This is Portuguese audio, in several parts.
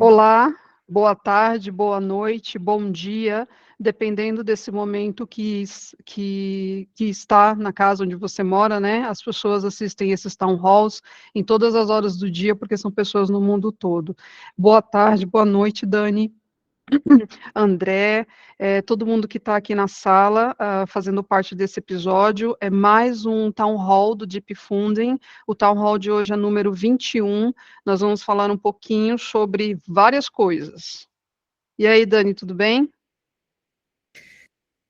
Olá, boa tarde, boa noite, bom dia, dependendo desse momento que está na casa onde você mora, né? As pessoas assistem esses town halls em todas as horas do dia, porque são pessoas no mundo todo. Boa tarde, boa noite, Dani. André, todo mundo que está aqui na sala, fazendo parte desse episódio, é mais um Town Hall do Deep Funding. O Town Hall de hoje é número 21. Nós vamos falar um pouquinho sobre várias coisas. E aí, Dani, tudo bem?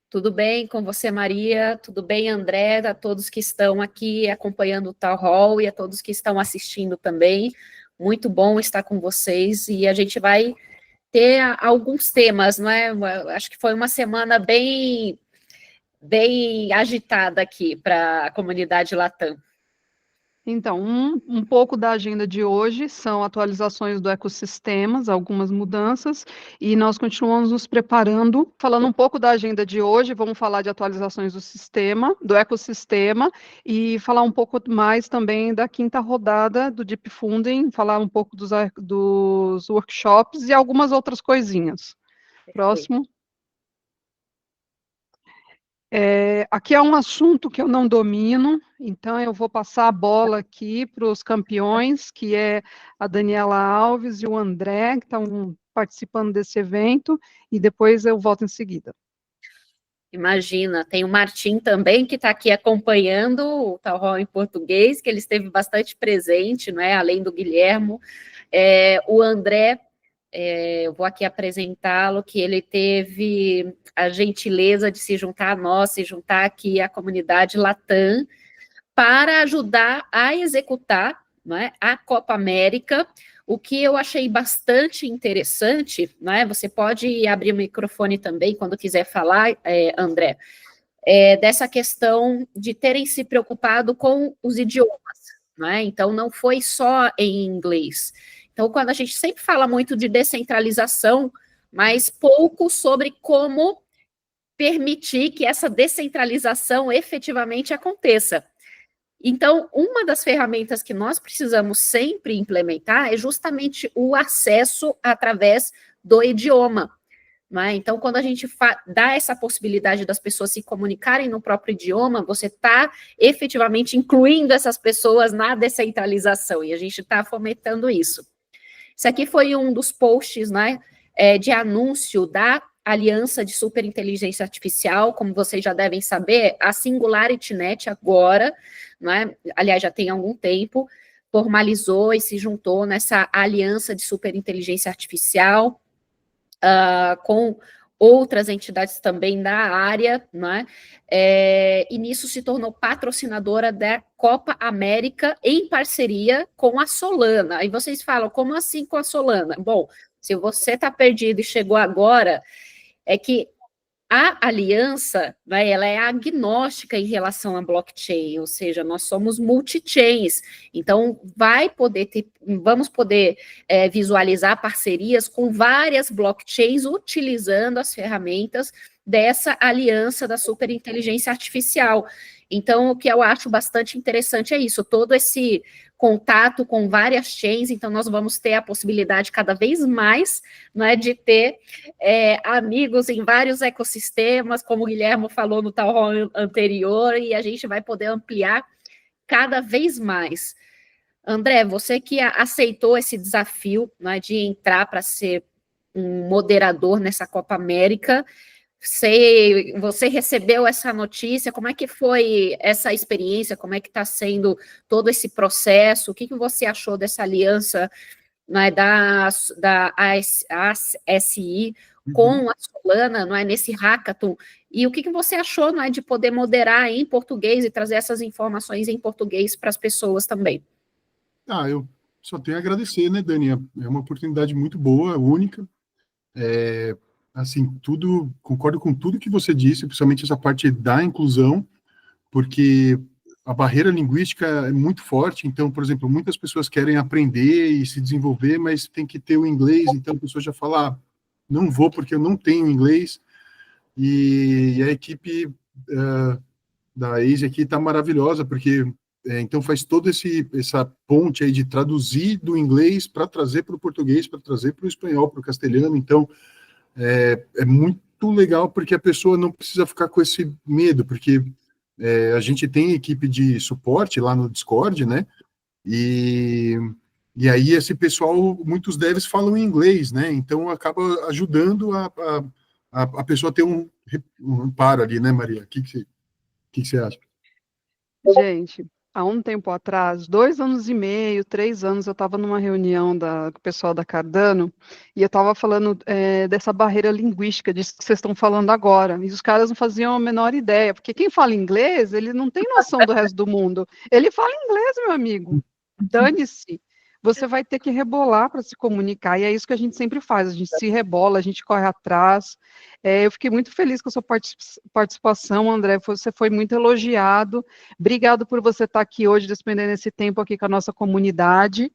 Tudo bem com você, Maria? Tudo bem, André? A todos que estão aqui acompanhando o Town Hall e a todos que estão assistindo também. Muito bom estar com vocês e a gente vai ter alguns temas, não é? Acho que foi uma semana bem agitada aqui para a comunidade Latam. Então, um pouco da agenda de hoje são atualizações do ecossistemas, algumas mudanças, e nós continuamos nos preparando, falando um pouco da agenda de hoje, vamos falar de atualizações do sistema, do ecossistema, e falar um pouco mais também da quinta rodada do Deep Funding, falar um pouco dos workshops e algumas outras coisinhas. Próximo. Aqui é um assunto que eu não domino, então eu vou passar a bola aqui para os campeões, que é a Daniela Alves e o André, que estão participando desse evento, e depois eu volto em seguida. Imagina, tem o Martim também, que está aqui acompanhando o Town Hall em português, que ele esteve bastante presente, não é? Além do Guilhermo. O André, eu vou aqui apresentá-lo, que ele teve a gentileza de se juntar a nós, se juntar aqui à comunidade Latam, para ajudar a executar, não é, a Copa América. O que eu achei bastante interessante, não é? Você pode abrir o microfone também quando quiser falar, André, dessa questão de terem se preocupado com os idiomas, não é? Então, não foi só em inglês. Então, quando a gente sempre fala muito de descentralização, mas pouco sobre como permitir que essa descentralização efetivamente aconteça. Então, uma das ferramentas que nós precisamos sempre implementar é justamente o acesso através do idioma. Né? Então, quando a gente dá essa possibilidade das pessoas se comunicarem no próprio idioma, você está efetivamente incluindo essas pessoas na descentralização, e a gente está fomentando isso. Isso aqui foi um dos posts, né, de anúncio da Aliança de Superinteligência Artificial. Como vocês já devem saber, a SingularityNet agora, né, aliás, já tem algum tempo, formalizou e se juntou nessa aliança de superinteligência artificial, com outras entidades também da área, né? E nisso se tornou patrocinadora da Copa América em parceria com a Solana. Aí vocês falam, como assim com a Solana? Bom, se você está perdido e chegou agora, é que a aliança, né, ela é agnóstica em relação à blockchain, ou seja, nós somos multi-chains, então vamos poder visualizar parcerias com várias blockchains utilizando as ferramentas dessa aliança da superinteligência artificial. Então, o que eu acho bastante interessante é isso, todo esse contato com várias chains, então nós vamos ter a possibilidade cada vez mais, não é, de ter amigos em vários ecossistemas, como o Guilherme falou no Town Hall anterior, e a gente vai poder ampliar cada vez mais. André, você que aceitou esse desafio, né, de entrar para ser um moderador nessa Copa América, você recebeu essa notícia, como é que foi essa experiência, como é que está sendo todo esse processo, o que você achou dessa aliança, né, da ASI com a Solana, não é, nesse hackathon, e o que você achou, não é, de poder moderar em português e trazer essas informações em português para as pessoas também? Eu só tenho a agradecer, né, Dani? É uma oportunidade muito boa, única. Assim, concordo com tudo que você disse, principalmente essa parte da inclusão, porque a barreira linguística é muito forte. Então, por exemplo, muitas pessoas querem aprender e se desenvolver, mas tem que ter o inglês. Então, a pessoa já fala, não vou porque eu não tenho inglês. E a equipe da ASI aqui está maravilhosa, porque então faz toda essa ponte aí de traduzir do inglês para trazer para o português, para trazer para o espanhol, para o castelhano. Então, é muito legal, porque a pessoa não precisa ficar com esse medo, porque a gente tem equipe de suporte lá no Discord, né? E aí esse pessoal, muitos devs falam inglês, né? Então acaba ajudando a pessoa a ter um reparo ali, né, Maria? O que você acha? Gente, há um tempo atrás, 2 anos e meio, 3 anos, eu estava numa reunião com o pessoal da Cardano e eu estava falando dessa barreira linguística, disso que vocês estão falando agora. E os caras não faziam a menor ideia, porque quem fala inglês, ele não tem noção do resto do mundo. Ele fala inglês, meu amigo. Dane-se. Você vai ter que rebolar para se comunicar, e é isso que a gente sempre faz, a gente se rebola, a gente corre atrás. Eu fiquei muito feliz com a sua participação, André, você foi muito elogiado. Obrigado por você estar aqui hoje, despendendo esse tempo aqui com a nossa comunidade.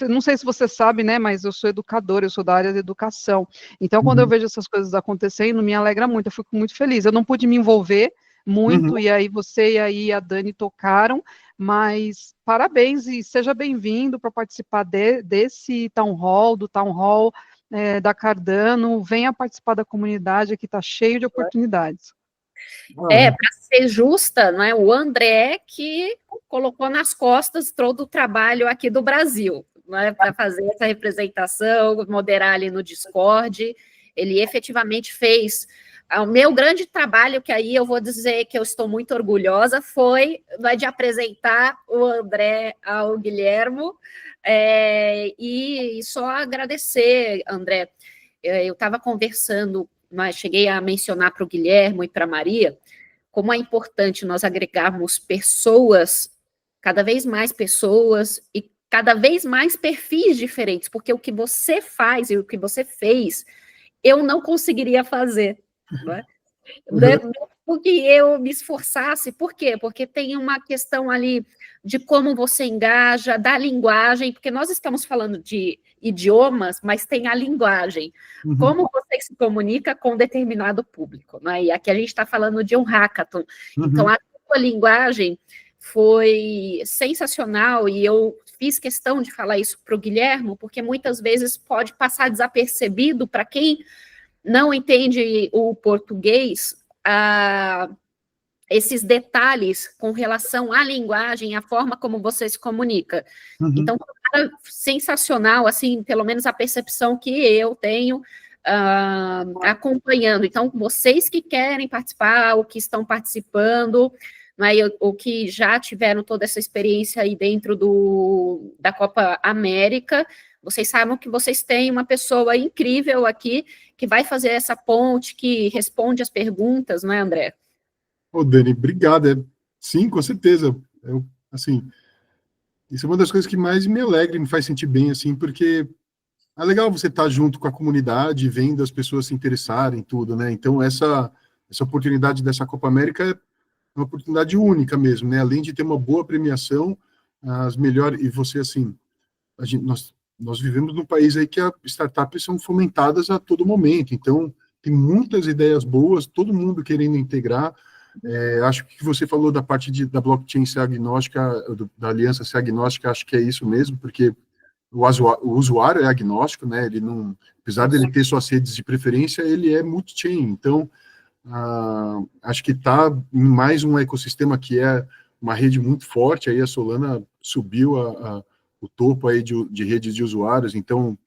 Não sei se você sabe, né, mas eu sou educadora, eu sou da área de educação. Então, quando eu vejo essas coisas acontecendo, me alegra muito, eu fico muito feliz. Eu não pude me envolver muito, e aí você e aí a Dani tocaram, mas parabéns e seja bem-vindo para participar desse Town Hall, do Town Hall da Cardano. Venha participar da comunidade, aqui está cheio de oportunidades. Para ser justa, não é? O André que colocou nas costas todo o trabalho aqui do Brasil, não é? Para fazer essa representação, moderar ali no Discord. Ele efetivamente fez. O meu grande trabalho, que aí eu vou dizer que eu estou muito orgulhosa, foi de apresentar o André ao Guilhermo, e só agradecer, André. Eu estava conversando, mas cheguei a mencionar para o Guilhermo e para a Maria, como é importante nós agregarmos pessoas, cada vez mais pessoas, e cada vez mais perfis diferentes, porque o que você faz e o que você fez, eu não conseguiria fazer. Não é? Porque eu me esforçasse, por quê? Porque tem uma questão ali de como você engaja, da linguagem, porque nós estamos falando de idiomas, mas tem a linguagem, como você se comunica com determinado público, não é? E aqui a gente está falando de um hackathon, então a sua linguagem foi sensacional, e eu fiz questão de falar isso para o Guilhermo, porque muitas vezes pode passar desapercebido para quem não entende o português, esses detalhes com relação à linguagem, à forma como você se comunica. Então, sensacional, assim, pelo menos a percepção que eu tenho acompanhando. Então, vocês que querem participar, ou que estão participando, né, ou que já tiveram toda essa experiência aí dentro da Copa América, vocês sabem que vocês têm uma pessoa incrível aqui que vai fazer essa ponte, que responde as perguntas, não é, André? Ô, Dani, obrigado. Sim, com certeza. Assim, isso é uma das coisas que mais me alegra e me faz sentir bem, assim, porque é legal você estar junto com a comunidade, vendo as pessoas se interessarem em tudo, né? Então, essa oportunidade dessa Copa América é uma oportunidade única mesmo, né? Além de ter uma boa premiação, as melhores... E você, assim, nós vivemos num país aí que as startups são fomentadas a todo momento, então tem muitas ideias boas, todo mundo querendo integrar. Acho que você falou da parte da blockchain ser agnóstica, da aliança ser agnóstica, acho que é isso mesmo, porque o usuário é agnóstico, né? Ele não, apesar dele ter suas redes de preferência, ele é multi-chain, então acho que está em mais um ecossistema que é uma rede muito forte, aí a Solana subiu o topo aí de redes de usuários, então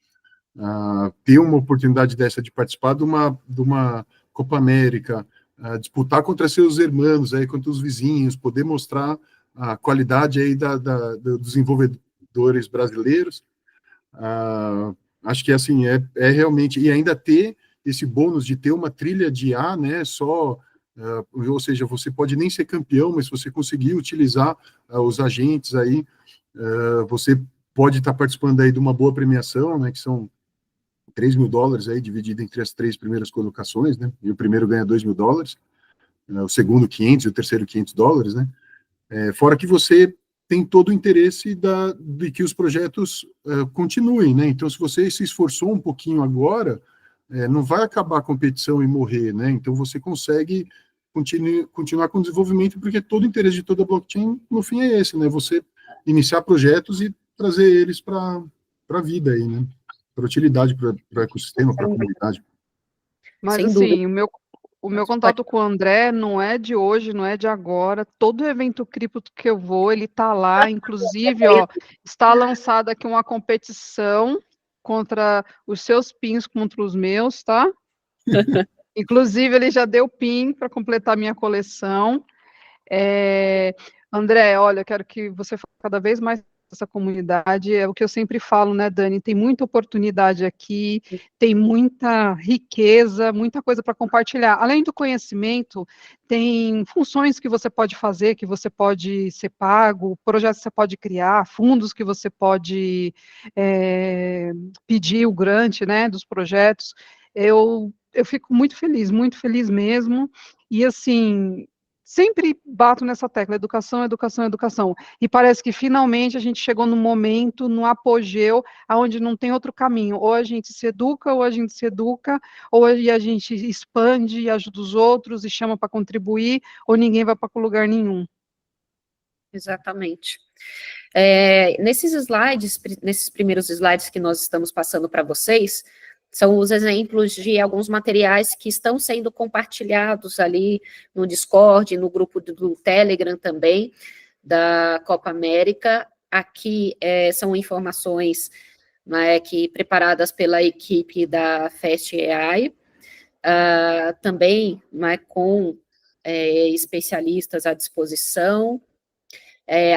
ter uma oportunidade dessa de participar de uma Copa América, disputar contra seus irmãos, aí, contra os vizinhos, poder mostrar a qualidade aí dos desenvolvedores brasileiros, acho que assim, é realmente, e ainda ter esse bônus de ter uma trilha de A, né, ou seja, você pode nem ser campeão, mas se você conseguir utilizar os agentes aí, você pode estar participando aí de uma boa premiação, né, que são $3 mil aí, dividido entre as 3 primeiras colocações, né, e o primeiro ganha $2 mil, o segundo 500 e o terceiro $500, né, fora que você tem todo o interesse de que os projetos continuem, né, então se você se esforçou um pouquinho agora, não vai acabar a competição e morrer, né, então você consegue continuar com o desenvolvimento, porque todo o interesse de toda blockchain, no fim, é esse, né? Você iniciar projetos e trazer eles para a vida aí, né? Para utilidade, para o ecossistema, para a comunidade. Mas, Sem dúvida. assim, o meu contato com o André não é de hoje, não é de agora. Todo evento cripto que eu vou, ele tá lá. Inclusive, ó, está lançada aqui uma competição contra os seus pins contra os meus, tá? Inclusive, ele já deu pin para completar minha coleção. É, André, olha, eu quero que você faça cada vez mais essa comunidade. É o que eu sempre falo, né, Dani? Tem muita oportunidade aqui, tem muita riqueza, muita coisa para compartilhar. Além do conhecimento, tem funções que você pode fazer, que você pode ser pago, projetos que você pode criar, fundos que você pode pedir o grant, né, dos projetos. Eu fico muito feliz mesmo. E assim, sempre bato nessa tecla, educação, educação, educação. E parece que finalmente a gente chegou no momento, no apogeu, aonde não tem outro caminho. Ou a gente se educa, ou a gente se educa, ou a gente expande e ajuda os outros e chama para contribuir, ou ninguém vai para lugar nenhum. Exatamente. Nesses slides, nesses primeiros slides que nós estamos passando para vocês, são os exemplos de alguns materiais que estão sendo compartilhados ali no Discord, no grupo do Telegram também, da Copa América. Aqui são informações, né, que preparadas pela equipe da Fast AI, também, né, com especialistas à disposição.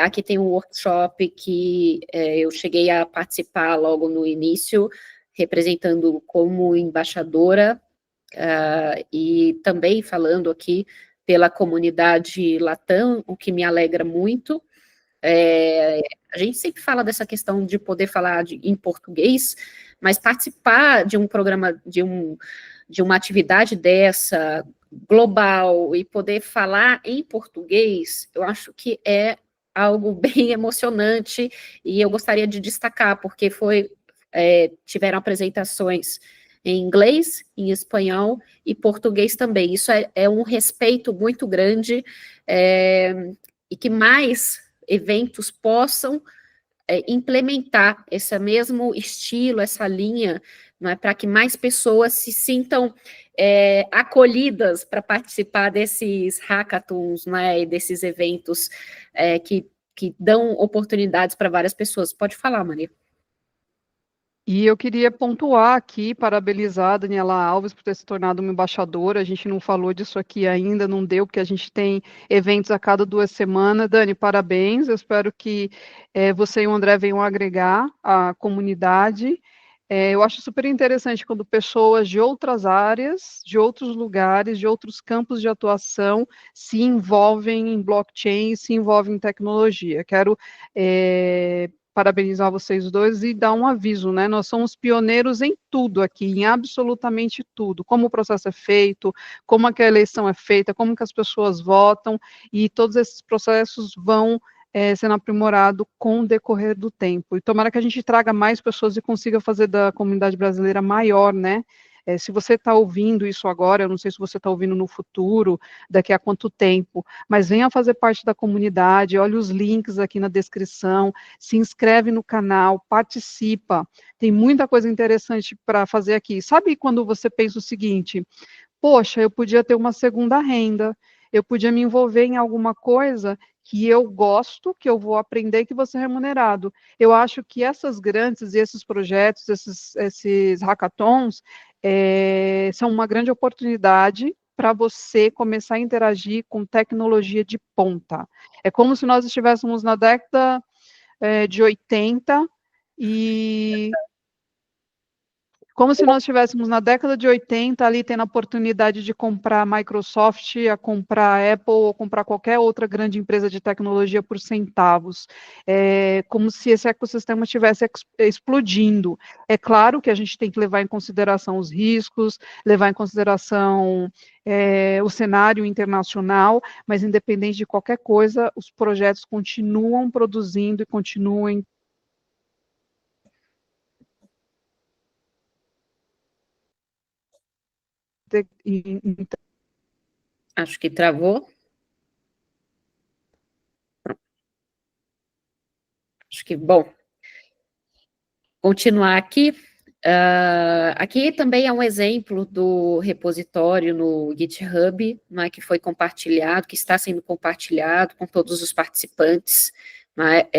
Aqui tem um workshop que eu cheguei a participar logo no início, representando como embaixadora, e também falando aqui pela comunidade Latam, o que me alegra muito. A gente sempre fala dessa questão de poder falar em português, mas participar de um programa, de uma atividade dessa, global, e poder falar em português, eu acho que é algo bem emocionante, e eu gostaria de destacar, porque tiveram apresentações em inglês, em espanhol e português também. Isso é um respeito muito grande, e que mais eventos possam implementar esse mesmo estilo, essa linha, não é, para que mais pessoas se sintam acolhidas para participar desses hackathons, né, e desses eventos que dão oportunidades para várias pessoas. Pode falar, Maria. E eu queria pontuar aqui, parabenizar a Daniela Alves por ter se tornado uma embaixadora. A gente não falou disso aqui ainda, não deu, porque a gente tem eventos a cada 2 semanas. Dani, parabéns. Eu espero que você e o André venham agregar a comunidade. Eu acho super interessante quando pessoas de outras áreas, de outros lugares, de outros campos de atuação se envolvem em blockchain, se envolvem em tecnologia. Quero parabenizar vocês dois e dar um aviso, né? Nós somos pioneiros em tudo aqui, em absolutamente tudo. Como o processo é feito, como a eleição é feita, como que as pessoas votam, e todos esses processos vão sendo aprimorado com o decorrer do tempo. E tomara que a gente traga mais pessoas e consiga fazer da comunidade brasileira maior, né? Se você está ouvindo isso agora, eu não sei se você está ouvindo no futuro, daqui a quanto tempo, mas venha fazer parte da comunidade, olha os links aqui na descrição, se inscreve no canal, participa, tem muita coisa interessante para fazer aqui. Sabe quando você pensa o seguinte, poxa, eu podia ter uma segunda renda, eu podia me envolver em alguma coisa que eu gosto, que eu vou aprender, que vou ser remunerado. Eu acho que essas grandes, esses projetos, esses hackathons, são uma grande oportunidade para você começar a interagir com tecnologia de ponta. É como se nós estivéssemos na década de 80 e como se nós estivéssemos na década de 80, ali tendo a oportunidade de comprar a Microsoft, a comprar a Apple, ou comprar qualquer outra grande empresa de tecnologia por centavos. Como se esse ecossistema estivesse explodindo. É claro que a gente tem que levar em consideração os riscos, levar em consideração o cenário internacional, mas independente de qualquer coisa, os projetos continuam produzindo e continuam Acho que travou. Acho que, bom, continuar aqui. Aqui também é um exemplo do repositório no GitHub, né, que foi compartilhado, que está sendo compartilhado com todos os participantes, né,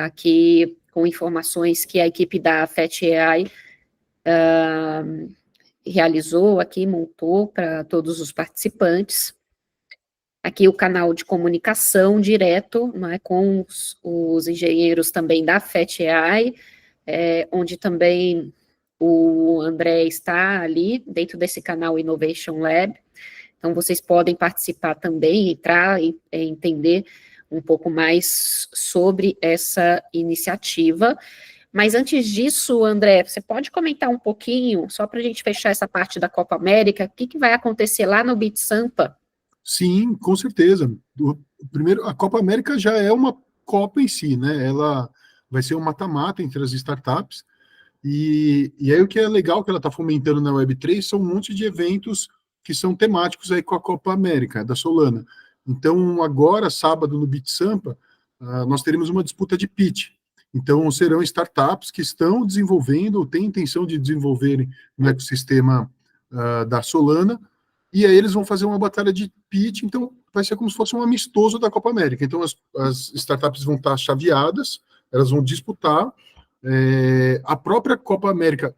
aqui com informações que a equipe da FetAI realizou aqui, montou para todos os participantes. Aqui o canal de comunicação direto, né, com os engenheiros também da FetAI, onde também o André está ali, dentro desse canal Innovation Lab. Então, vocês podem participar também, entrar e entender um pouco mais sobre essa iniciativa. Mas antes disso, André, você pode comentar um pouquinho, só para a gente fechar essa parte da Copa América, o que vai acontecer lá no Beat Sampa? Sim, com certeza. Primeiro, a Copa América já é uma Copa em si, né? Ela vai ser um mata-mata entre as startups. E aí o que é legal que ela está fomentando na Web3 são um monte de eventos que são temáticos aí com a Copa América, da Solana. Então, agora, sábado, no Beat Sampa, nós teremos uma disputa de pitch. Então, serão startups que estão desenvolvendo, ou têm intenção de desenvolverem no ecossistema da Solana, e aí eles vão fazer uma batalha de pitch, então vai ser como se fosse um amistoso da Copa América. Então, as startups vão estar chaveadas, elas vão disputar. A própria Copa América,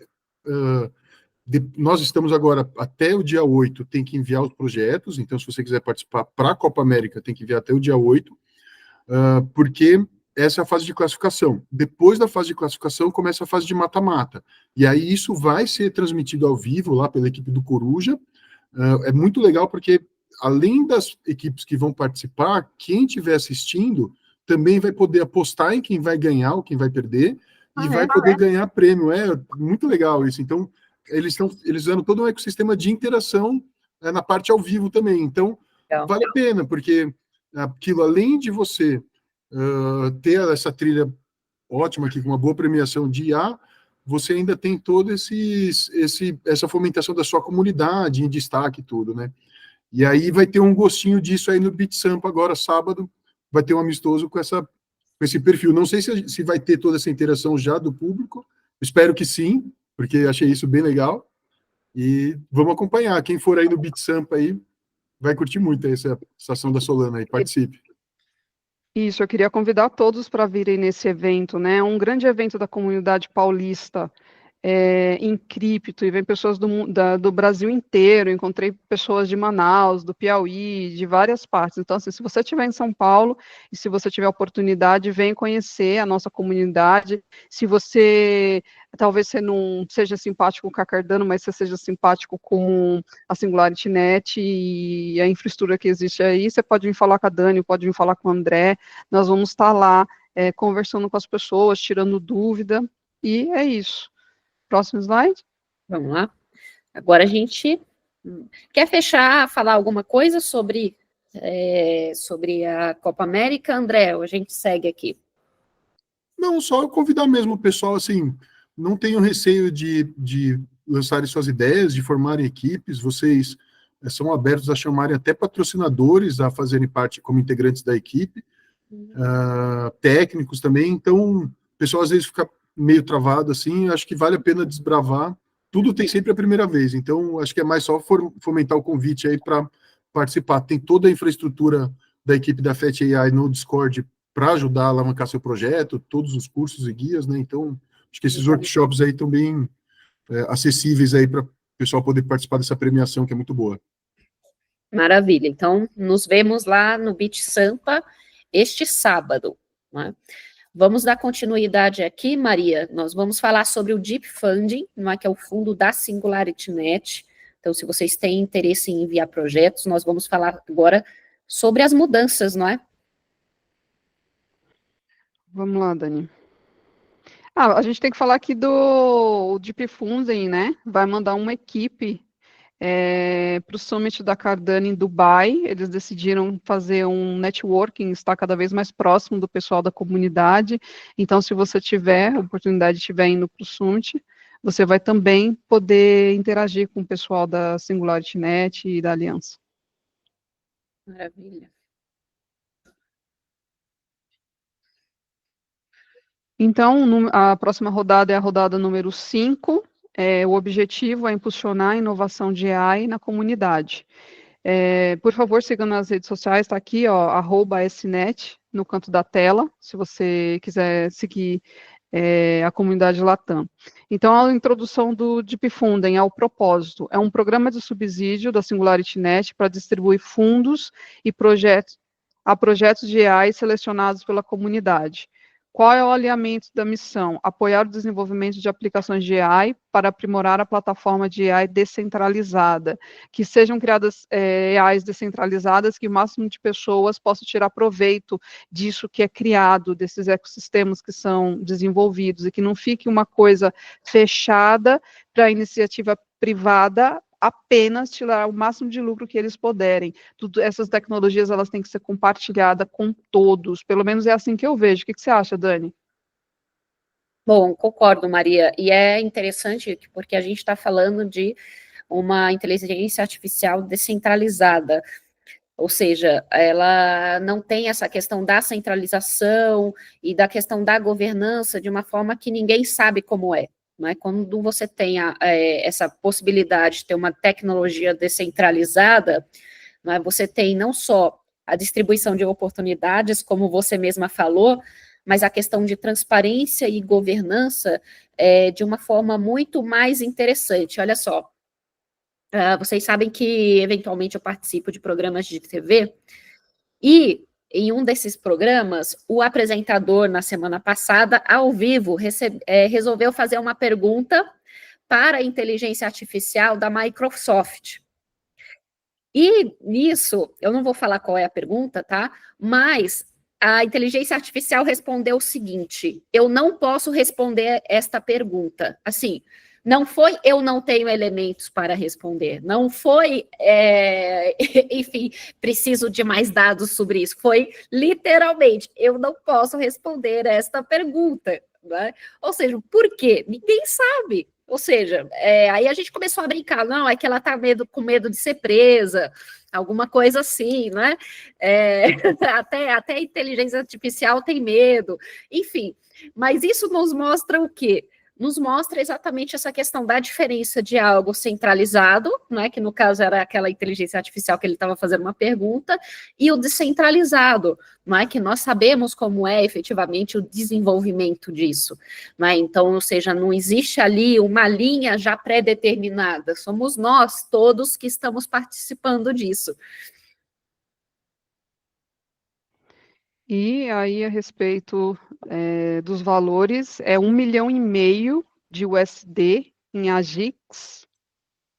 nós estamos agora, até o dia 8, tem que enviar os projetos, então se você quiser participar para a Copa América, tem que enviar até o dia 8, porque essa é a fase de classificação. Depois da fase de classificação, começa a fase de mata-mata, e aí isso vai ser transmitido ao vivo, lá pela equipe do Coruja. É muito legal, porque além das equipes que vão participar, quem estiver assistindo também vai poder apostar em quem vai ganhar ou quem vai perder, e vai poder ganhar prêmio. É muito legal isso. Então, eles usando todo um ecossistema de interação na parte ao vivo também. Então, vale a pena, porque aquilo, além de você ter essa trilha ótima aqui, com uma boa premiação de IA, você ainda tem todo essa fomentação da sua comunidade em destaque e tudo, né? E aí vai ter um gostinho disso aí no Beat Sampa agora, sábado, vai ter um amistoso com esse perfil. Não sei se vai ter toda essa interação já do público, espero que sim, porque achei isso bem legal, e vamos acompanhar. Quem for aí no Beat Sampa aí, vai curtir muito essa ação da Solana aí, participe. Isso, eu queria convidar todos para virem nesse evento, né? Um grande evento da comunidade paulista, em cripto, e vem pessoas do Brasil inteiro. Encontrei pessoas de Manaus, do Piauí, de várias partes. Então, assim, se você estiver em São Paulo e se você tiver oportunidade, vem conhecer a nossa comunidade. Se você, talvez você não seja simpático com a Cardano, mas você seja simpático com a SingularityNet e a infraestrutura que existe aí, você pode vir falar com a Dani, pode vir falar com o André. Nós vamos estar lá conversando com as pessoas, tirando dúvida, e é isso. Próximo slide. Vamos lá. Agora a gente quer fechar, falar alguma coisa sobre a Copa América, André? Ou a gente segue aqui? Não, só convidar mesmo o pessoal, assim, não tenham receio de lançarem suas ideias, de formarem equipes. Vocês são abertos a chamarem até patrocinadores a fazerem parte como integrantes da equipe, técnicos também. Então, o pessoal às vezes fica meio travado assim, acho que vale a pena desbravar. Tudo tem sempre a primeira vez, então acho que é mais só fomentar o convite aí para participar. Tem toda a infraestrutura da equipe da FetAI no Discord para ajudar a alavancar seu projeto, todos os cursos e guias, né? Então, acho que esses workshops aí estão bem acessíveis aí para o pessoal poder participar dessa premiação, que é muito boa. Maravilha. Então, nos vemos lá no Beat Sampa este sábado, né? Vamos dar continuidade aqui, Maria. Nós vamos falar sobre o Deep Funding, não é, que é o fundo da SingularityNet. Então, se vocês têm interesse em enviar projetos, nós vamos falar agora sobre as mudanças, não é? Vamos lá, Dani. A gente tem que falar aqui do Deep Funding, né? Vai mandar uma equipe para o Summit da Cardano em Dubai. Eles decidiram fazer um networking, estar cada vez mais próximo do pessoal da comunidade. Então, se você tiver a oportunidade de estiver indo para o Summit, você vai também poder interagir com o pessoal da SingularityNet e da Aliança. Maravilha. Então, a próxima rodada é a rodada número 5. O objetivo é impulsionar a inovação de AI na comunidade. Por favor, siga nas redes sociais, está aqui, ó, @snet, no canto da tela, se você quiser seguir a comunidade Latam. Então, a introdução do Deep Funding ao propósito. É um programa de subsídio da SingularityNet para distribuir fundos e projetos de AI selecionados pela comunidade. Qual é o alinhamento da missão? Apoiar o desenvolvimento de aplicações de AI para aprimorar a plataforma de AI descentralizada, que sejam criadas AIs descentralizadas, que o máximo de pessoas possam tirar proveito disso que é criado, desses ecossistemas que são desenvolvidos, e que não fique uma coisa fechada para a iniciativa privada apenas tirar o máximo de lucro que eles puderem. Essas tecnologias, elas têm que ser compartilhadas com todos, pelo menos é assim que eu vejo. O que você acha, Dani? Bom, concordo, Maria, e é interessante porque a gente está falando de uma inteligência artificial descentralizada, ou seja, ela não tem essa questão da centralização e da questão da governança de uma forma que ninguém sabe como é. Né? Quando você tem essa possibilidade de ter uma tecnologia descentralizada, né, você tem não só a distribuição de oportunidades, como você mesma falou, mas a questão de transparência e governança de uma forma muito mais interessante. Olha só, vocês sabem que, eventualmente, eu participo de programas de TV, e em um desses programas, o apresentador, na semana passada, ao vivo, resolveu fazer uma pergunta para a inteligência artificial da Microsoft. E nisso, eu não vou falar qual é a pergunta, tá? Mas a inteligência artificial respondeu o seguinte: eu não posso responder esta pergunta. Assim, não foi eu não tenho elementos para responder, não foi, enfim, preciso de mais dados sobre isso. Foi literalmente, eu não posso responder esta pergunta. Né? Ou seja, por quê? Ninguém sabe. Ou seja, aí a gente começou a brincar, não, é que ela está com medo de ser presa, alguma coisa assim, né? Até a inteligência artificial tem medo, enfim. Mas isso nos mostra o quê? Nos mostra exatamente essa questão da diferença de algo centralizado, né, que no caso era aquela inteligência artificial que ele estava fazendo uma pergunta, e o descentralizado, né, que nós sabemos como é efetivamente o desenvolvimento disso. Né? Então, ou seja, não existe ali uma linha já pré-determinada, somos nós todos que estamos participando disso. E aí, a respeito dos valores, é 1,5 milhão de USD em AGIX,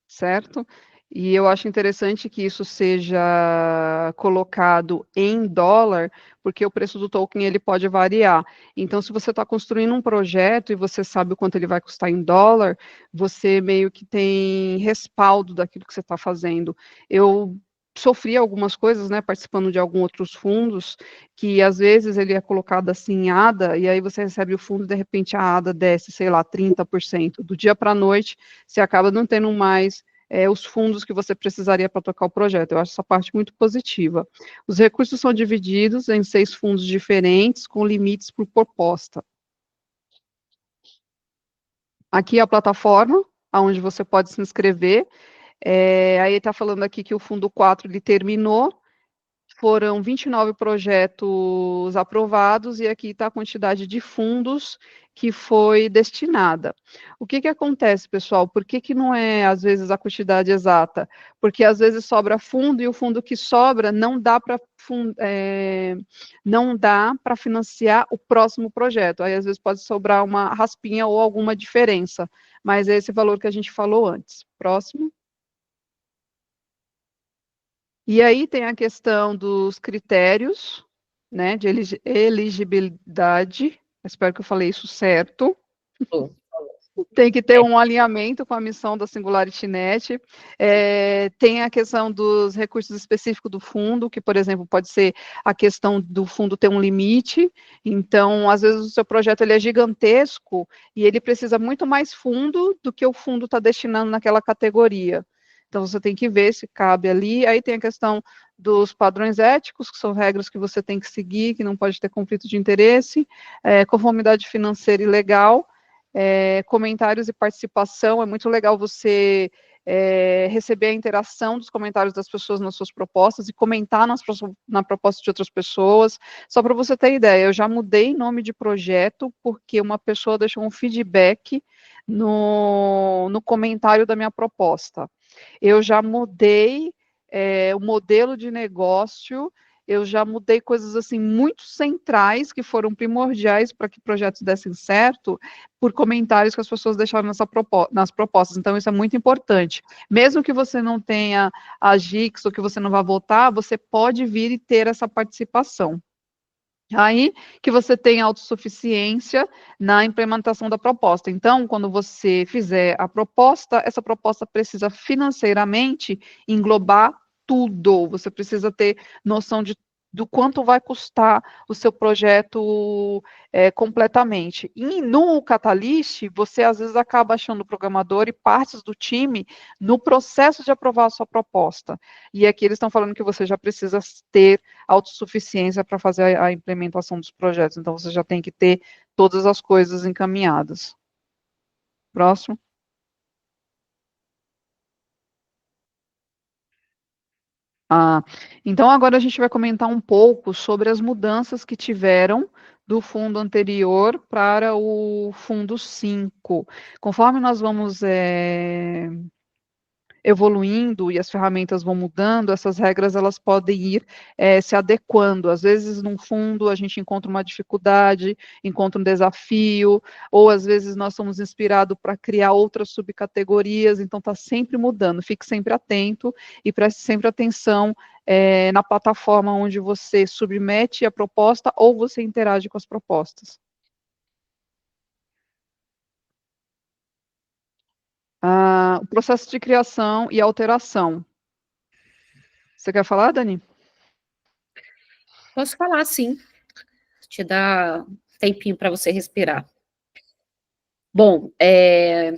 certo? E eu acho interessante que isso seja colocado em dólar, porque o preço do token ele pode variar. Então, se você está construindo um projeto e você sabe o quanto ele vai custar em dólar, você meio que tem respaldo daquilo que você está fazendo. Eu sofri algumas coisas, né, participando de alguns outros fundos, que às vezes ele é colocado assim em ADA, e aí você recebe o fundo e de repente a ADA desce, sei lá, 30%. Do dia para a noite, você acaba não tendo mais os fundos que você precisaria para tocar o projeto. Eu acho essa parte muito positiva. Os recursos são divididos em 6 fundos diferentes, com limites por proposta. Aqui é a plataforma, onde você pode se inscrever. Aí está falando aqui que o fundo 4 ele terminou, foram 29 projetos aprovados, e aqui está a quantidade de fundos que foi destinada. O que acontece, pessoal? Por que não é, às vezes, a quantidade exata? Porque, às vezes, sobra fundo, e o fundo que sobra não dá para financiar o próximo projeto. Aí, às vezes, pode sobrar uma raspinha ou alguma diferença, mas é esse valor que a gente falou antes. Próximo. E aí tem a questão dos critérios, né, de elegibilidade, espero que eu falei isso certo. Tem que ter um alinhamento com a missão da SingularityNet. Tem a questão dos recursos específicos do fundo, que, por exemplo, pode ser a questão do fundo ter um limite. Então, às vezes, o seu projeto ele é gigantesco e ele precisa muito mais fundo do que o fundo está destinando naquela categoria. Então, você tem que ver se cabe ali. Aí tem a questão dos padrões éticos, que são regras que você tem que seguir, que não pode ter conflito de interesse, conformidade financeira e legal, comentários e participação. É muito legal você receber a interação dos comentários das pessoas nas suas propostas e comentar na proposta de outras pessoas. Só para você ter ideia, eu já mudei nome de projeto porque uma pessoa deixou um feedback no comentário da minha proposta. Eu já mudei o modelo de negócio, eu já mudei coisas assim muito centrais que foram primordiais para que projetos dessem certo, por comentários que as pessoas deixaram nas propostas. Então, isso é muito importante. Mesmo que você não tenha a GIX ou que você não vá votar, você pode vir e ter essa participação. Aí que você tem autossuficiência na implementação da proposta. Então, quando você fizer a proposta, essa proposta precisa financeiramente englobar tudo. Você precisa ter noção do quanto vai custar o seu projeto completamente. E no Catalyst, você às vezes acaba achando o programador e partes do time no processo de aprovar a sua proposta. E aqui eles estão falando que você já precisa ter autossuficiência para fazer a implementação dos projetos. Então, você já tem que ter todas as coisas encaminhadas. Próximo. Então, agora a gente vai comentar um pouco sobre as mudanças que tiveram do fundo anterior para o fundo 5. Conforme nós vamos evoluindo e as ferramentas vão mudando, essas regras elas podem ir se adequando. Às vezes, num fundo, a gente encontra uma dificuldade, encontra um desafio, ou às vezes nós somos inspirados para criar outras subcategorias, então está sempre mudando. Fique sempre atento e preste sempre atenção na plataforma onde você submete a proposta ou você interage com as propostas. O processo de criação e alteração. Você quer falar, Dani? Posso falar, sim. Te dar um tempinho para você respirar. Bom, é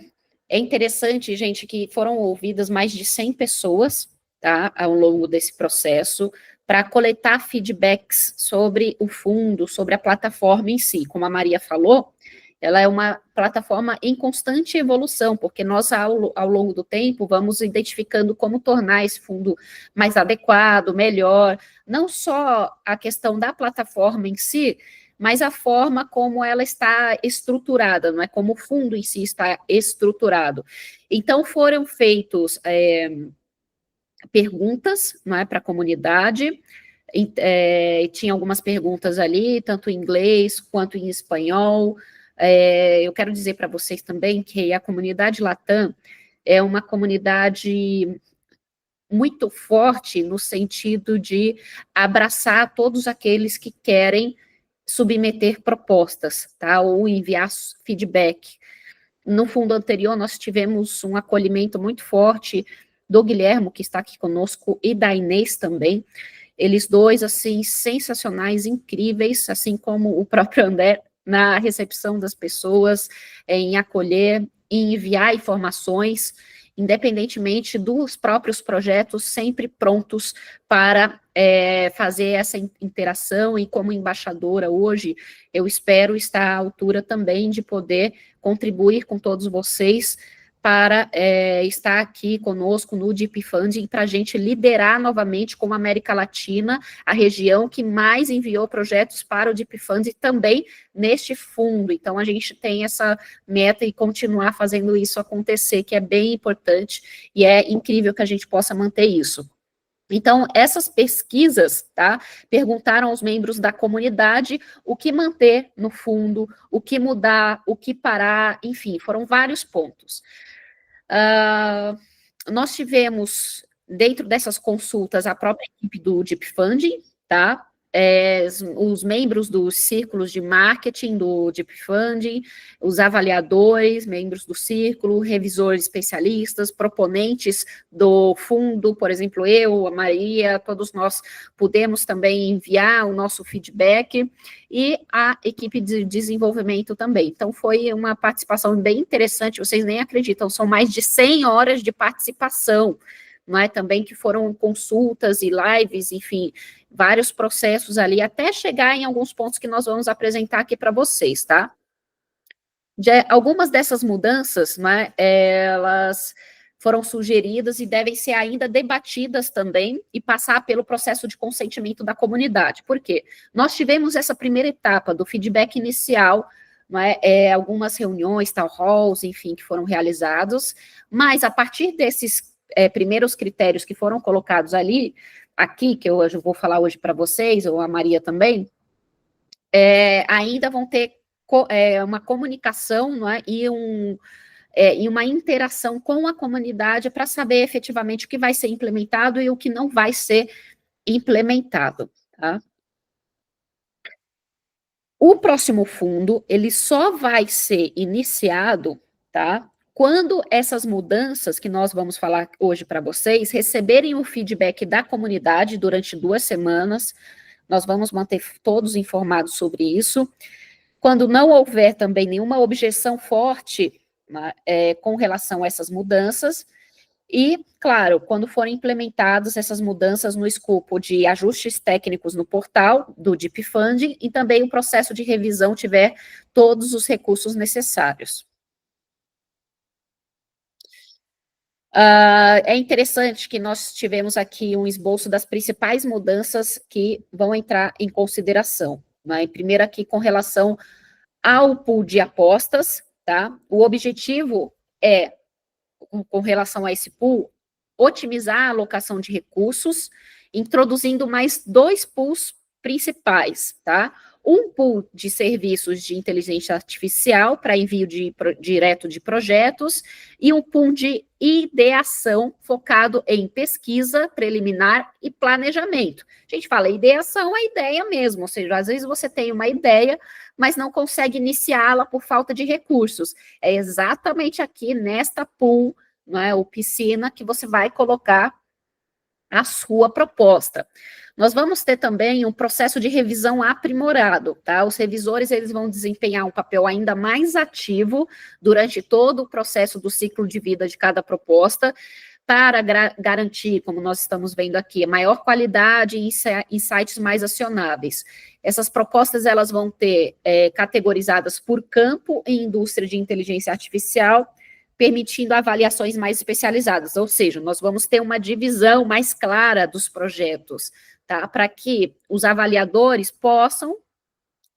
interessante, gente, que foram ouvidas mais de 100 pessoas, tá, ao longo desse processo, para coletar feedbacks sobre o fundo, sobre a plataforma em si. Como a Maria falou, ela é uma plataforma em constante evolução, porque nós, ao longo do tempo, vamos identificando como tornar esse fundo mais adequado, melhor, não só a questão da plataforma em si, mas a forma como ela está estruturada, não é? Como o fundo em si está estruturado. Então, foram feitos perguntas, não é, para a comunidade, tinha algumas perguntas ali, tanto em inglês quanto em espanhol. Eu quero dizer para vocês também que a comunidade Latam é uma comunidade muito forte no sentido de abraçar todos aqueles que querem submeter propostas, tá, ou enviar feedback. No fundo anterior, nós tivemos um acolhimento muito forte do Guilhermo, que está aqui conosco, e da Inês também. Eles dois, assim, sensacionais, incríveis, assim como o próprio André, na recepção das pessoas, em acolher, em enviar informações, independentemente dos próprios projetos, sempre prontos para fazer essa interação, e como embaixadora hoje, eu espero estar à altura também de poder contribuir com todos vocês para estar aqui conosco no Deep Funding, para a gente liderar novamente como América Latina, a região que mais enviou projetos para o Deep Funding também neste fundo. Então, a gente tem essa meta e continuar fazendo isso acontecer, que é bem importante, e é incrível que a gente possa manter isso. Então, essas pesquisas, tá, perguntaram aos membros da comunidade o que manter no fundo, o que mudar, o que parar, enfim, foram vários pontos. Nós tivemos, dentro dessas consultas, a própria equipe do Deep Funding, tá? Os membros dos círculos de marketing do Deep Funding, os avaliadores, membros do círculo, revisores especialistas, proponentes do fundo, por exemplo, eu, a Maria, todos nós pudemos também enviar o nosso feedback, e a equipe de desenvolvimento também. Então, foi uma participação bem interessante, vocês nem acreditam, são mais de 100 horas de participação, não é, também que foram consultas e lives, enfim, vários processos ali, até chegar em alguns pontos que nós vamos apresentar aqui para vocês, tá? Algumas dessas mudanças, né, elas foram sugeridas e devem ser ainda debatidas também e passar pelo processo de consentimento da comunidade. Por quê? Nós tivemos essa primeira etapa do feedback inicial, algumas reuniões, town halls, enfim, que foram realizados, mas a partir desses primeiros critérios que foram colocados aqui, que eu vou falar hoje para vocês, ou a Maria também, ainda vão ter uma comunicação, não é, e uma interação com a comunidade para saber efetivamente o que vai ser implementado e o que não vai ser implementado, tá? O próximo fundo, ele só vai ser iniciado, tá, quando essas mudanças que nós vamos falar hoje para vocês receberem o feedback da comunidade durante 2 semanas. Nós vamos manter todos informados sobre isso. Quando não houver também nenhuma objeção forte, né, com relação a essas mudanças, e, claro, quando forem implementadas essas mudanças no escopo de ajustes técnicos no portal do Deep Funding e também o processo de revisão tiver todos os recursos necessários. É interessante que nós tivemos aqui um esboço das principais mudanças que vão entrar em consideração, né? Primeiro aqui com relação ao pool de apostas, tá? O objetivo é, com relação a esse pool, otimizar a alocação de recursos, introduzindo mais 2 pools principais, tá? Um pool de serviços de inteligência artificial para envio direto de projetos e um pool de ideação focado em pesquisa preliminar e planejamento. A gente fala ideação, é ideia mesmo, ou seja, às vezes você tem uma ideia, mas não consegue iniciá-la por falta de recursos. É exatamente aqui nesta pool, não é, ou piscina, que você vai colocar a sua proposta. Nós vamos ter também um processo de revisão aprimorado, tá? Os revisores, eles vão desempenhar um papel ainda mais ativo durante todo o processo do ciclo de vida de cada proposta, para garantir, como nós estamos vendo aqui, maior qualidade e insights mais acionáveis. Essas propostas, elas vão ter categorizadas por campo em indústria de inteligência artificial, permitindo avaliações mais especializadas, ou seja, nós vamos ter uma divisão mais clara dos projetos, tá? Para que os avaliadores possam,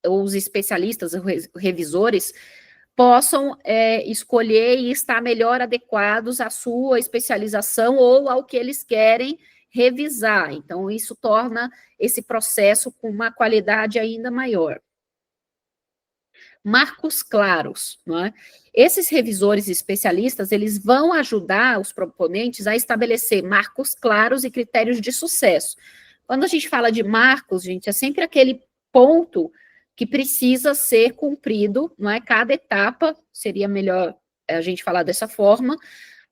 os especialistas, os revisores, possam escolher e estar melhor adequados à sua especialização ou ao que eles querem revisar. Então, isso torna esse processo com uma qualidade ainda maior. Marcos claros, não é? Esses revisores especialistas, eles vão ajudar os proponentes a estabelecer marcos claros e critérios de sucesso. Quando a gente fala de marcos, gente, é sempre aquele ponto que precisa ser cumprido, não é? Cada etapa, seria melhor a gente falar dessa forma,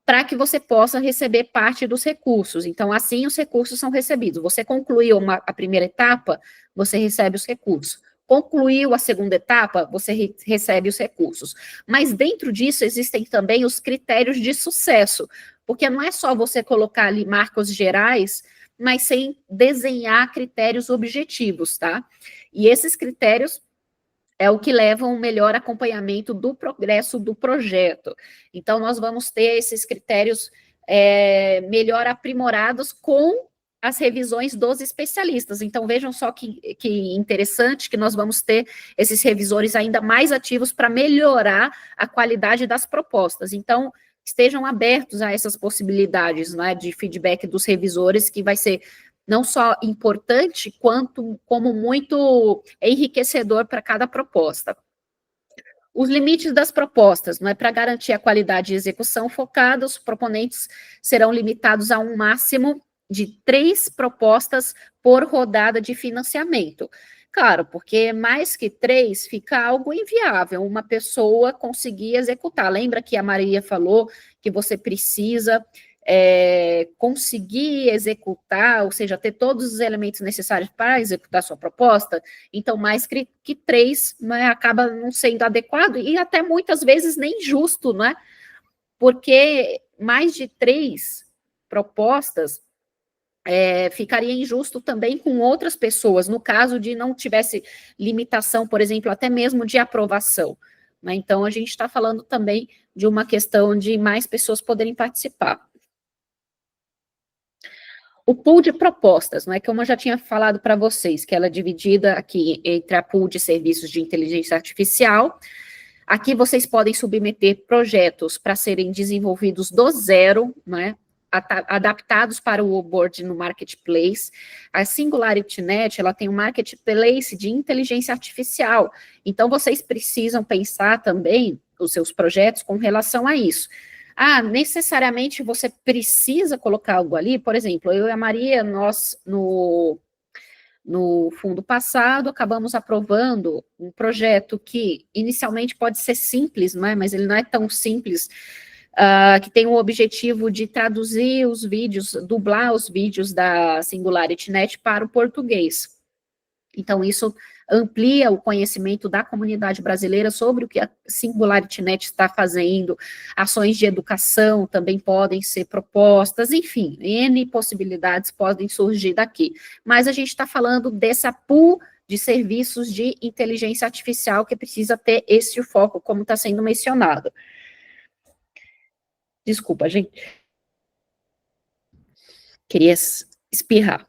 para que você possa receber parte dos recursos. Então, assim, os recursos são recebidos. Você concluiu a primeira etapa, você recebe os recursos. Concluiu a segunda etapa, você recebe os recursos. Mas dentro disso existem também os critérios de sucesso, porque não é só você colocar ali marcos gerais, mas sem desenhar critérios objetivos, tá? E esses critérios é o que leva a um melhor acompanhamento do progresso do projeto. Então, nós vamos ter esses critérios melhor aprimorados com as revisões dos especialistas. Então, vejam só que interessante que nós vamos ter esses revisores ainda mais ativos para melhorar a qualidade das propostas. Então, estejam abertos a essas possibilidades, né, de feedback dos revisores, que vai ser não só importante, como muito enriquecedor para cada proposta. Os limites das propostas, não é, para garantir a qualidade de execução focada, os proponentes serão limitados a um máximo de 3 propostas por rodada de financiamento. Claro, porque mais que 3 fica algo inviável, uma pessoa conseguir executar. Lembra que a Maria falou que você precisa conseguir executar, ou seja, ter todos os elementos necessários para executar sua proposta? Então, mais que 3, né, acaba não sendo adequado e até muitas vezes nem justo, né? Porque mais de 3 propostas, ficaria injusto também com outras pessoas, no caso de não tivesse limitação, por exemplo, até mesmo de aprovação, né? Então, a gente está falando também de uma questão de mais pessoas poderem participar. O pool de propostas, não é, como eu já tinha falado para vocês, que ela é dividida aqui entre a pool de serviços de inteligência artificial. Aqui vocês podem submeter projetos para serem desenvolvidos do zero, né, adaptados para o onboard no marketplace. A SingularityNet, ela tem um marketplace de inteligência artificial, então vocês precisam pensar também os seus projetos com relação a isso. Necessariamente você precisa colocar algo ali, por exemplo, eu e a Maria, nós no fundo passado, acabamos aprovando um projeto que inicialmente pode ser simples, não é? Mas ele não é tão simples, que tem o objetivo de traduzir os vídeos, dublar os vídeos da SingularityNet para o português. Então, isso amplia o conhecimento da comunidade brasileira sobre o que a SingularityNet está fazendo, ações de educação também podem ser propostas, enfim, N possibilidades podem surgir daqui. Mas a gente está falando dessa pool de serviços de inteligência artificial que precisa ter esse foco, como está sendo mencionado. Desculpa, gente. Queria espirrar.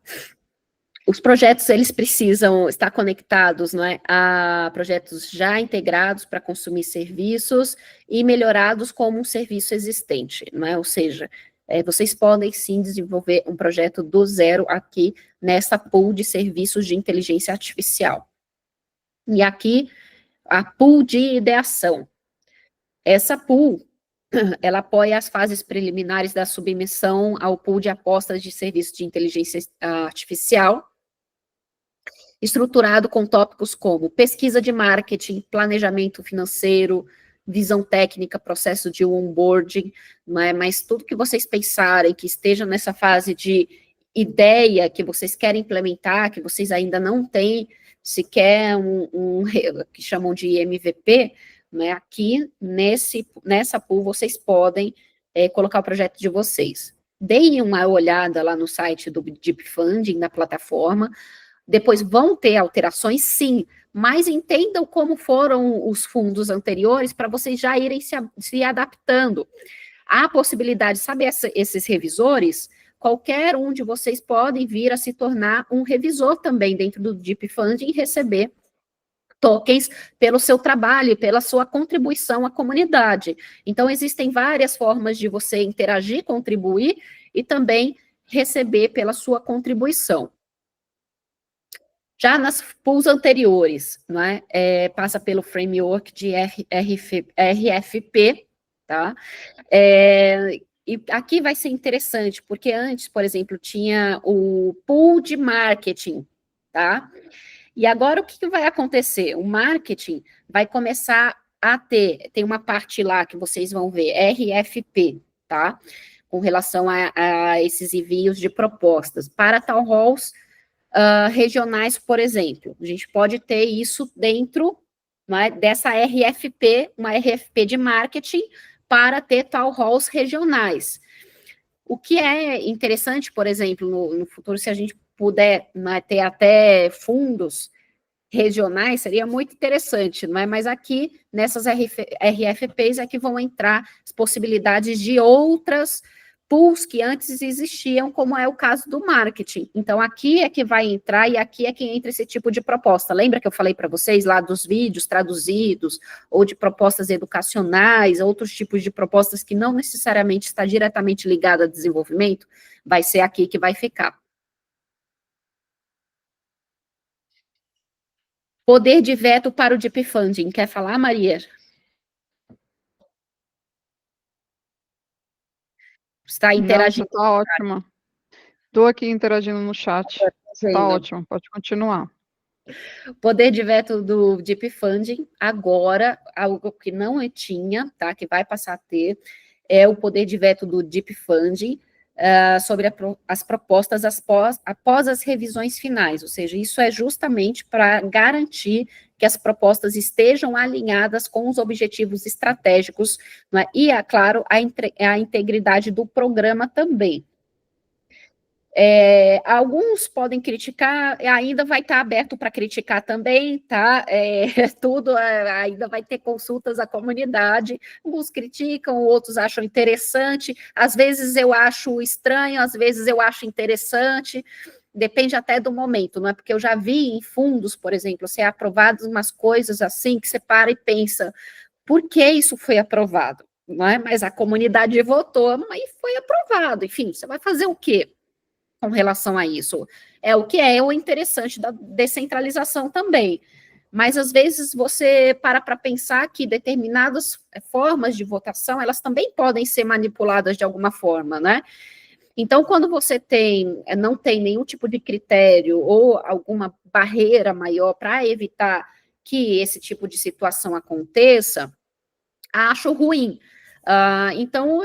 Os projetos, eles precisam estar conectados, não é, a projetos já integrados para consumir serviços e melhorados como um serviço existente, não é? Ou seja, vocês podem sim desenvolver um projeto do zero aqui nessa pool de serviços de inteligência artificial. E aqui, a pool de ideação. Essa pool, ela apoia as fases preliminares da submissão ao pool de apostas de serviços de inteligência artificial, estruturado com tópicos como pesquisa de marketing, planejamento financeiro, visão técnica, processo de onboarding, mas tudo que vocês pensarem que esteja nessa fase de ideia que vocês querem implementar, que vocês ainda não têm sequer que chamam de MVP, né, aqui nessa pool vocês podem colocar o projeto de vocês. Deem uma olhada lá no site do Deep Funding, na plataforma. Depois vão ter alterações, sim, mas entendam como foram os fundos anteriores para vocês já irem se adaptando. Há possibilidade, sabe esses revisores? Qualquer um de vocês podem vir a se tornar um revisor também dentro do Deep Funding e receber tokens pelo seu trabalho, pela sua contribuição à comunidade. Então, existem várias formas de você interagir, contribuir e também receber pela sua contribuição. Já nas pools anteriores, não é? Passa pelo framework de RFP, tá? E aqui vai ser interessante, porque antes, por exemplo, tinha o pool de marketing, tá? E agora o que vai acontecer? O marketing vai começar a tem uma parte lá que vocês vão ver, RFP, tá? Com relação a esses envios de propostas. Para town halls regionais, por exemplo, a gente pode ter isso dentro, né, dessa RFP, uma RFP de marketing, para ter town halls regionais. O que é interessante, por exemplo, no futuro, se a gente puder, né, ter até fundos regionais, seria muito interessante, não é? Mas aqui, nessas RFPs, é que vão entrar as possibilidades de outras pools que antes existiam, como é o caso do marketing. Então, aqui é que vai entrar, e aqui é que entra esse tipo de proposta. Lembra que eu falei para vocês lá dos vídeos traduzidos, ou de propostas educacionais, outros tipos de propostas que não necessariamente está diretamente ligada a desenvolvimento? Vai ser aqui que vai ficar. Poder de veto para o Deep Funding. Quer falar, Maria? Está interagindo? Não, está ótima. Estou aqui interagindo no chat. Está ótimo, pode continuar. Poder de veto do Deep Funding, agora, algo que não tinha, tá, que vai passar a ter, é o poder de veto do Deep Funding sobre as propostas após as revisões finais, ou seja, isso é justamente para garantir que as propostas estejam alinhadas com os objetivos estratégicos, né, e, é claro, a integridade do programa também. Alguns podem criticar, ainda vai estar aberto para criticar também, tá? Tudo ainda vai ter consultas à comunidade. Alguns criticam, outros acham interessante. Às vezes eu acho estranho, às vezes eu acho interessante. Depende até do momento, não é? Porque eu já vi em fundos, por exemplo, ser aprovadas umas coisas assim que você para e pensa, por que isso foi aprovado? Não é? Mas a comunidade votou, mas foi aprovado. Enfim, você vai fazer o quê com relação a isso? É o que é o interessante da descentralização também. Mas, às vezes, você para pensar que determinadas formas de votação, elas também podem ser manipuladas de alguma forma, né? Então, quando você não tem nenhum tipo de critério ou alguma barreira maior para evitar que esse tipo de situação aconteça, acho ruim. Então,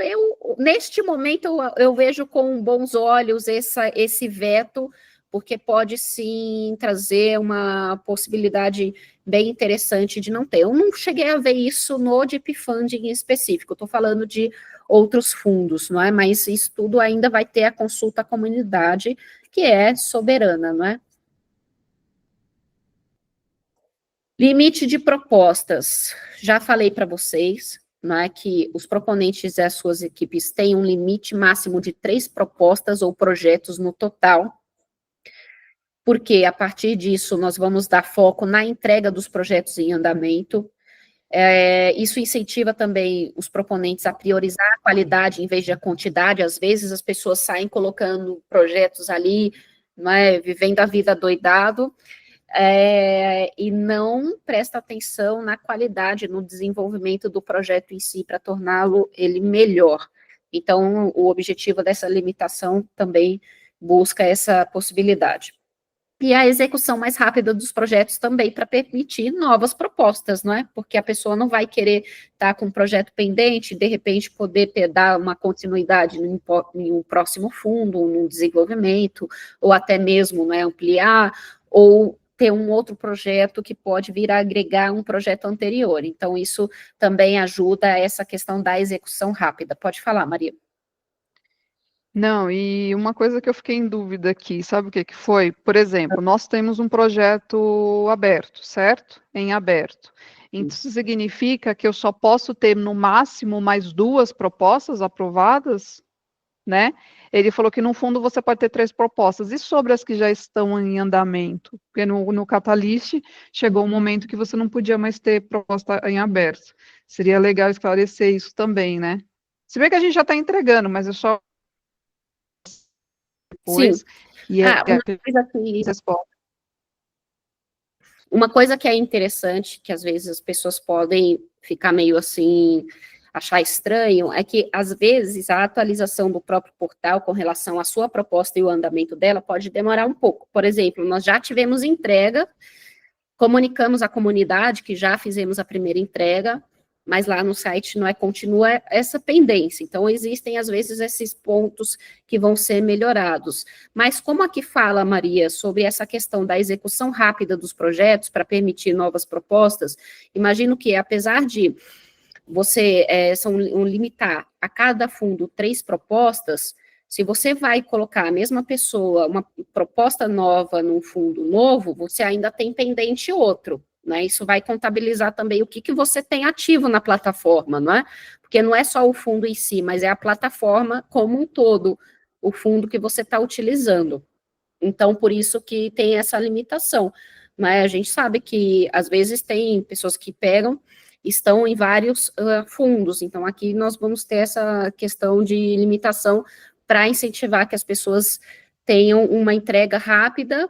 neste momento, eu vejo com bons olhos esse veto, porque pode sim trazer uma possibilidade bem interessante de não ter. Eu não cheguei a ver isso no Deep Funding em específico, estou falando de outros fundos, não é? Mas isso tudo ainda vai ter a consulta à comunidade, que é soberana, não é? Limite de propostas. Já falei para vocês, não é, que os proponentes e as suas equipes têm um limite máximo de 3 propostas ou projetos no total, porque a partir disso nós vamos dar foco na entrega dos projetos em andamento. Isso incentiva também os proponentes a priorizar a qualidade em vez de a quantidade. Às vezes as pessoas saem colocando projetos ali, não é, vivendo a vida doidado, e não presta atenção na qualidade, no desenvolvimento do projeto em si, para torná-lo ele melhor. Então, o objetivo dessa limitação também busca essa possibilidade. E a execução mais rápida dos projetos também, para permitir novas propostas, não é? Porque a pessoa não vai querer estar com um projeto pendente, de repente poder dar uma continuidade em um próximo fundo, num desenvolvimento, ou até mesmo, não é, ampliar, ou ter um outro projeto que pode vir a agregar um projeto anterior. Então, isso também ajuda essa questão da execução rápida. Pode falar, Maria. Não, e uma coisa que eu fiquei em dúvida aqui, sabe o que que foi? Por exemplo, nós temos um projeto aberto, certo? Em aberto. Isso significa que eu só posso ter, no máximo, mais 2 propostas aprovadas, né? Ele falou que, no fundo, você pode ter 3 propostas. E sobre as que já estão em andamento? Porque no Catalyst chegou um momento que você não podia mais ter proposta em aberto. Seria legal esclarecer isso também, né? Se bem que a gente já está entregando, mas é só depois. Sim. E Uma coisa que é interessante, que às vezes as pessoas podem ficar meio assim, achar estranho, é que às vezes a atualização do próprio portal com relação à sua proposta e o andamento dela pode demorar um pouco. Por exemplo, nós já tivemos entrega, comunicamos à comunidade que já fizemos a primeira entrega, mas lá no site não continua essa pendência. Então, existem, às vezes, esses pontos que vão ser melhorados. Mas como aqui fala, Maria, sobre essa questão da execução rápida dos projetos para permitir novas propostas, imagino que, apesar de você limitar a cada fundo 3 propostas, se você vai colocar a mesma pessoa, uma proposta nova num fundo novo, você ainda tem pendente outro, né? Isso vai contabilizar também o que você tem ativo na plataforma, não é? Porque não é só o fundo em si, mas é a plataforma como um todo, o fundo que você está utilizando. Então, por isso que tem essa limitação. Mas a gente sabe que, às vezes, tem pessoas que estão em vários fundos, então aqui nós vamos ter essa questão de limitação para incentivar que as pessoas tenham uma entrega rápida,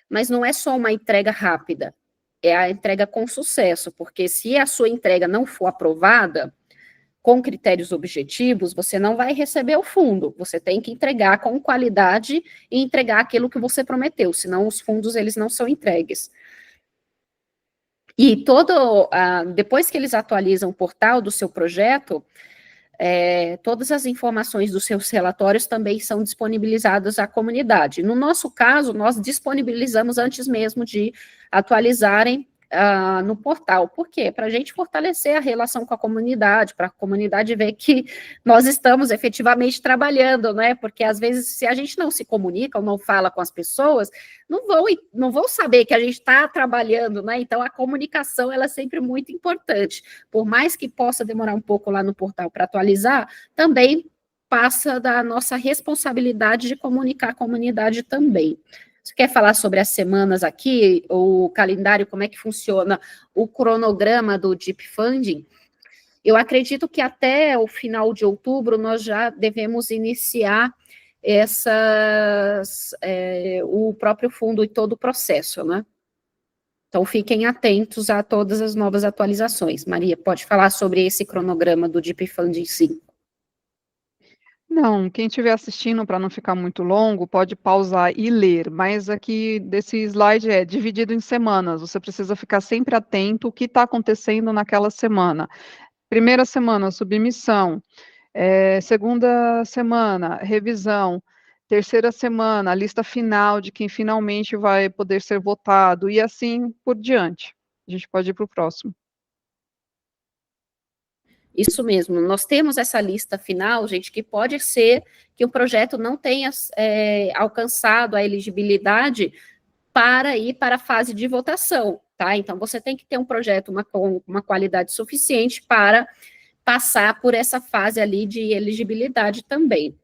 mas não é só uma entrega rápida, é a entrega com sucesso, porque se a sua entrega não for aprovada, com critérios objetivos, você não vai receber o fundo, você tem que entregar com qualidade e entregar aquilo que você prometeu, senão os fundos eles não são entregues. E depois que eles atualizam o portal do seu projeto, todas as informações dos seus relatórios também são disponibilizadas à comunidade. No nosso caso, nós disponibilizamos antes mesmo de atualizarem no portal. Por quê? Para a gente fortalecer a relação com a comunidade, para a comunidade ver que nós estamos efetivamente trabalhando, né? Porque às vezes, se a gente não se comunica ou não fala com as pessoas, não vão saber que a gente está trabalhando, né? Então, a comunicação, ela é sempre muito importante. Por mais que possa demorar um pouco lá no portal para atualizar, também passa da nossa responsabilidade de comunicar a comunidade também. Você quer falar sobre as semanas aqui, o calendário, como é que funciona o cronograma do Deep Funding? Eu acredito que até o final de outubro nós já devemos iniciar o próprio fundo e todo o processo, né? Então, fiquem atentos a todas as novas atualizações. Maria, pode falar sobre esse cronograma do Deep Funding, sim. Não, quem estiver assistindo, para não ficar muito longo, pode pausar e ler, mas aqui desse slide é dividido em semanas, você precisa ficar sempre atento o que está acontecendo naquela semana. Primeira semana, submissão, segunda semana, revisão, terceira semana, a lista final de quem finalmente vai poder ser votado, e assim por diante. A gente pode ir para o próximo. Isso mesmo, nós temos essa lista final, gente, que pode ser que o projeto não tenha alcançado a elegibilidade para ir para a fase de votação, tá? Então, você tem que ter um projeto com uma qualidade suficiente para passar por essa fase ali de elegibilidade também.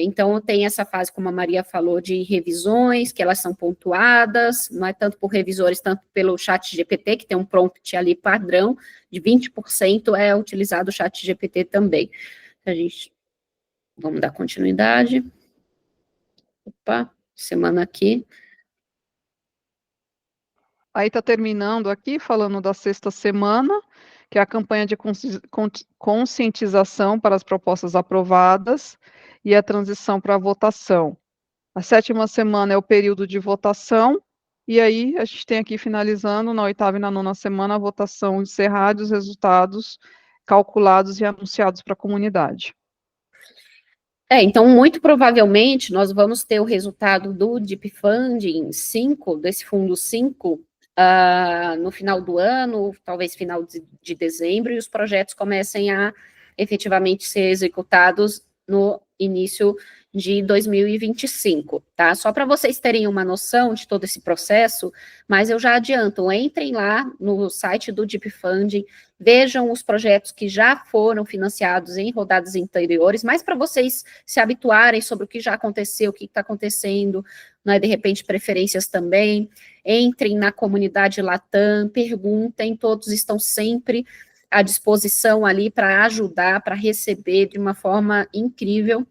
Então, tem essa fase, como a Maria falou, de revisões, que elas são pontuadas, não é tanto por revisores, tanto pelo chat GPT, que tem um prompt ali padrão, de 20% é utilizado o chat GPT também. Vamos dar continuidade. Opa, semana aqui. Aí está terminando aqui, falando da sexta semana, que é a campanha de conscientização para as propostas aprovadas e a transição para a votação. A sétima semana é o período de votação, e aí a gente tem aqui finalizando, na oitava e na nona semana, a votação encerrada e os resultados calculados e anunciados para a comunidade. Então, muito provavelmente, nós vamos ter o resultado do Deep Funding 5, desse fundo 5, no final do ano, talvez final de dezembro, e os projetos comecem a efetivamente ser executados no início de 2025, tá? Só para vocês terem uma noção de todo esse processo, mas eu já adianto, entrem lá no site do Deep Funding, vejam os projetos que já foram financiados em rodadas anteriores, mas para vocês se habituarem sobre o que já aconteceu, o que está acontecendo, né, de repente preferências também, entrem na comunidade Latam, perguntem, todos estão sempre à disposição ali para ajudar, para receber de uma forma incrível.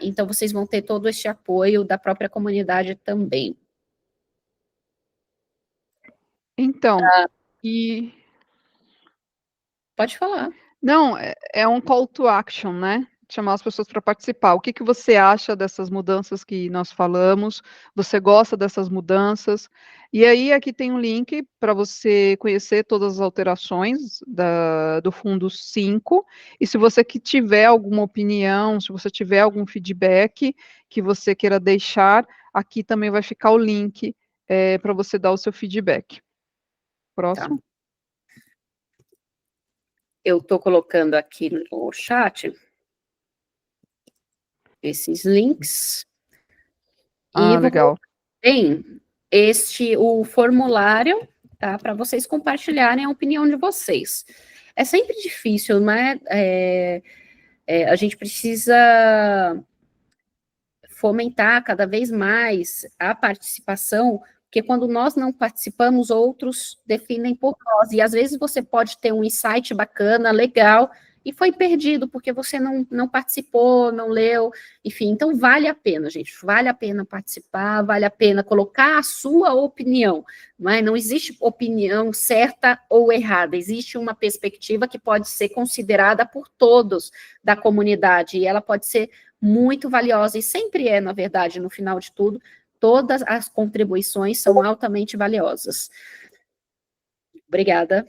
Então, vocês vão ter todo este apoio da própria comunidade também. Então, Pode falar. Não, é um call to action, né? Chamar as pessoas para participar. O que que você acha dessas mudanças que nós falamos? Você gosta dessas mudanças? E aí, aqui tem um link para você conhecer todas as alterações do Fundo 5. E se você que tiver alguma opinião, se você tiver algum feedback que você queira deixar, aqui também vai ficar o link para você dar o seu feedback. Próximo. Tá. Eu estou colocando aqui no chat esses links. Legal. Tem o formulário, tá? Para vocês compartilharem a opinião de vocês. É sempre difícil, né? A gente precisa fomentar cada vez mais a participação, porque quando nós não participamos, outros definem por nós. E às vezes você pode ter um insight bacana, legal, e foi perdido porque você não participou, não leu, enfim. Então, vale a pena, gente, vale a pena participar, vale a pena colocar a sua opinião, não é? Não existe opinião certa ou errada, existe uma perspectiva que pode ser considerada por todos da comunidade, e ela pode ser muito valiosa, e sempre é, na verdade, no final de tudo, todas as contribuições são altamente valiosas. Obrigada.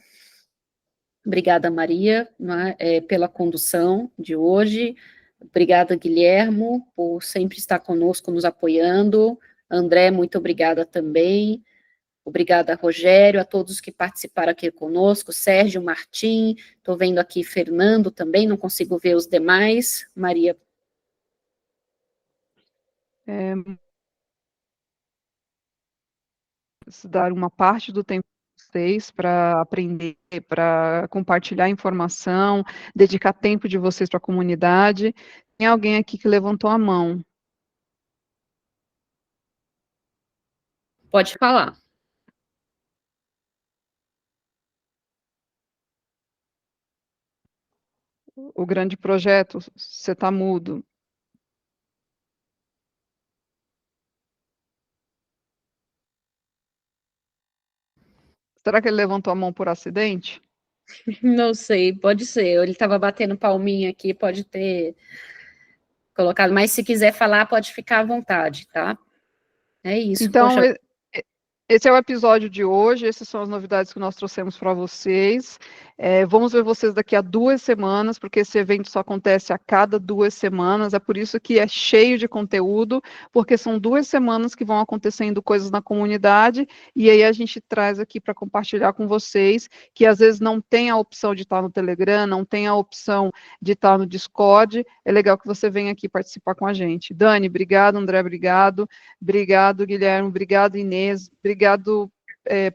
Obrigada, Maria, né, pela condução de hoje. Obrigada, Guilhermo, por sempre estar conosco, nos apoiando. André, muito obrigada também. Obrigada, Rogério, a todos que participaram aqui conosco, Sérgio, Martim, estou vendo aqui Fernando também, não consigo ver os demais. Maria. Dar uma parte do tempo de vocês para aprender, para compartilhar informação, dedicar tempo de vocês para a comunidade. Tem alguém aqui que levantou a mão? Pode falar. O grande projeto, você está mudo. Será que ele levantou a mão por acidente? Não sei, pode ser. Ele estava batendo palminha aqui, pode ter colocado. Mas se quiser falar, pode ficar à vontade, tá? É isso. Então, Poxa. Esse é o episódio de hoje, essas são as novidades que nós trouxemos para vocês. Vamos ver vocês daqui a 2 semanas, porque esse evento só acontece a cada 2 semanas, é por isso que é cheio de conteúdo, porque são 2 semanas que vão acontecendo coisas na comunidade, e aí a gente traz aqui para compartilhar com vocês, que às vezes não tem a opção de estar no Telegram, não tem a opção de estar no Discord, é legal que você venha aqui participar com a gente. Dani, obrigado, André, obrigado, Guilherme, obrigado, Inês, obrigado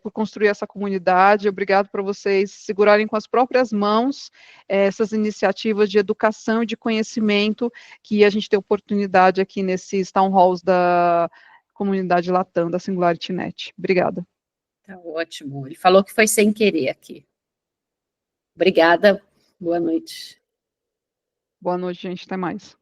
por construir essa comunidade, obrigado por vocês segurarem com as próprias mãos essas iniciativas de educação e de conhecimento que a gente tem oportunidade aqui nesses town halls da comunidade Latam, da SingularityNet. Obrigada. Tá ótimo. Ele falou que foi sem querer aqui. Obrigada, boa noite. Boa noite, gente, até mais.